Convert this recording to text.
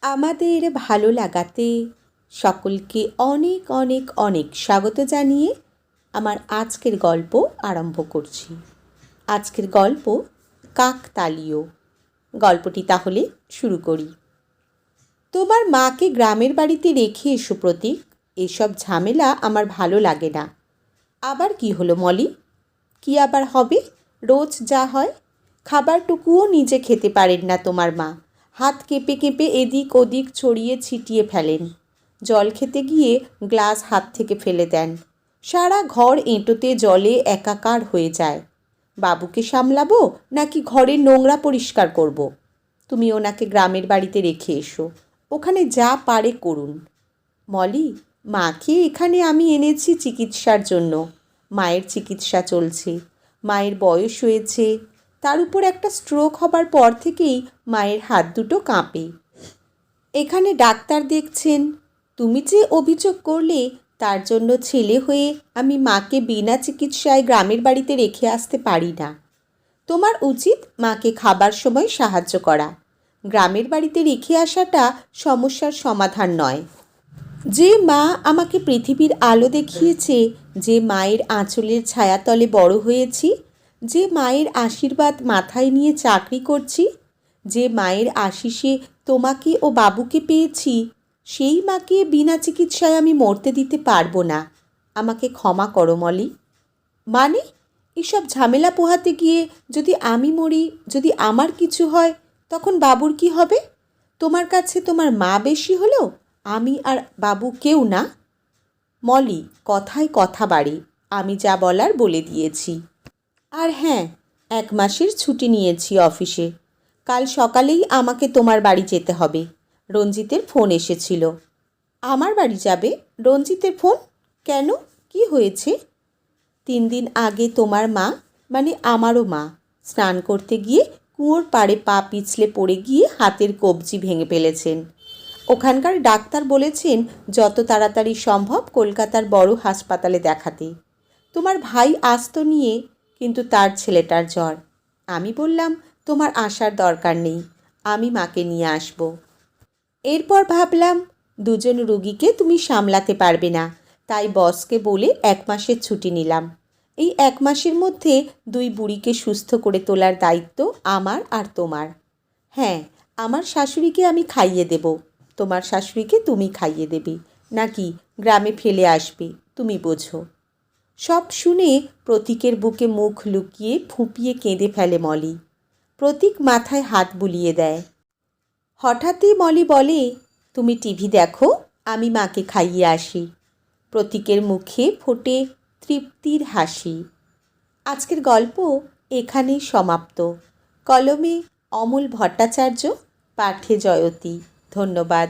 আমাদের ভালো লাগাতে সকলকে অনেক অনেক অনেক স্বাগত জানিয়ে আমার আজকের গল্প আরম্ভ করছি। আজকের গল্প কাকতালীয়। গল্পটি তাহলে শুরু করি। তোমার মাকে গ্রামের বাড়িতে রেখে এসো প্রতীক, এসব ঝামেলা আমার ভালো লাগে না। আবার কি হলো মলি? কি আবার হবে? রোজ যা হয়। খাবারটুকুও নিজে খেতে পারেন না তোমার মা, হাত কেঁপে কেঁপে এদিক ওদিক ছড়িয়ে ছিটিয়ে ফেলেন। জল খেতে গিয়ে গ্লাস হাত থেকে ফেলে দেন। সারা ঘর এঁটোতে জলে একাকার হয়ে যায়। বাবুকে সামলাবো নাকি ঘরের নোংরা পরিষ্কার করব? তুমি ওনাকে গ্রামের বাড়িতে রেখে এসো, ওখানে যা পারে করুন। মলি, মাকে এখানে আমি এনেছি চিকিৎসার জন্য। মায়ের চিকিৎসা চলছে, মায়ের বয়স হয়েছে, তার উপর একটা স্ট্রোক হবার পর থেকেই মায়ের হাত দুটো কাঁপে। এখানে ডাক্তার দেখছেন। তুমি যে অভিযোগ করলে, তার জন্য ছেলে হয়ে আমি মাকে বিনা চিকিৎসায় গ্রামের বাড়িতে রেখে আসতে পারি না। তোমার উচিত মাকে খাবার সময় সাহায্য করা। গ্রামের বাড়িতে রেখে আসাটা সমস্যার সমাধান নয়। যে মা আমাকে পৃথিবীর আলো দেখিয়েছে, যে মায়ের আঁচলের ছায়াতলে বড় হয়েছি, যে মায়ের আশীর্বাদ মাথায় নিয়ে চাকরি করছি, যে মায়ের আশিসে তোমাকে ও বাবুকে পেয়েছি, সেই মাকে বিনা চিকিৎসায় আমি মরতে দিতে পারবো না। আমাকে ক্ষমা করো মলি। মানে, এসব ঝামেলা পোহাতে গিয়ে যদি আমি মরি, যদি আমার কিছু হয়, তখন বাবুর কি হবে? তোমার কাছে তোমার মা বেশি হলো, আমি আর বাবু কেউ না? মলি, কথায় কথা বাড়ে। আমি যা বলার বলে দিয়েছি। আর হ্যাঁ, 1 মাসের ছুটি নিয়েছি অফিসে। কাল সকালেই আমাকে তোমার বাড়ি যেতে হবে। রঞ্জিতের ফোন এসেছিল। আমার বাড়ি যাবে? রঞ্জিতের ফোন? কেন, কি হয়েছে? 3 দিন আগে তোমার মা, মানে আমারও মা, স্নান করতে গিয়ে কুয়োর পাড়ে পা পিছলে পড়ে গিয়ে হাতের কবজি ভেঙে ফেলেছেন। ওখানকার ডাক্তার বলেছেন যত তাড়াতাড়ি সম্ভব কলকাতার বড় হাসপাতালে দেখাতে। তোমার ভাই আসতো নিয়ে, কিন্তু তার ছেলেটার জ্বর। আমি বললাম তোমার আসার দরকার নেই, আমি মাকে নিয়ে আসব। এরপর ভাবলাম দুজন রুগীকে তুমি সামলাতে পারবে না, তাই বসকে বলে 1 মাসের ছুটি নিলাম। এই 1 মাসের মধ্যে 2 বুড়িকে সুস্থ করে তোলার দায়িত্ব আমার আর তোমার। হ্যাঁ, আমার শাশুড়িকে আমি খাইয়ে দেব, তোমার শাশুড়িকে তুমি খাইয়ে দেবে, নাকি গ্রামে ফেলে আসবে, তুমি বোঝো। সব শুনে প্রতীকের বুকে মুখ লুকিয়ে ফুঁপিয়ে কেঁদে ফেলে মলি। প্রতীক মাথায় হাত বুলিয়ে দেয়। হঠাৎই মলি বলে, তুমি টিভি দেখো, আমি মাকে খাইয়ে আসি। প্রতীকের মুখে ফোটে তৃপ্তির হাসি। আজকের গল্প এখানেই সমাপ্ত। কলমে অমল ভট্টাচার্য, পাঠে জয়তী। ধন্যবাদ।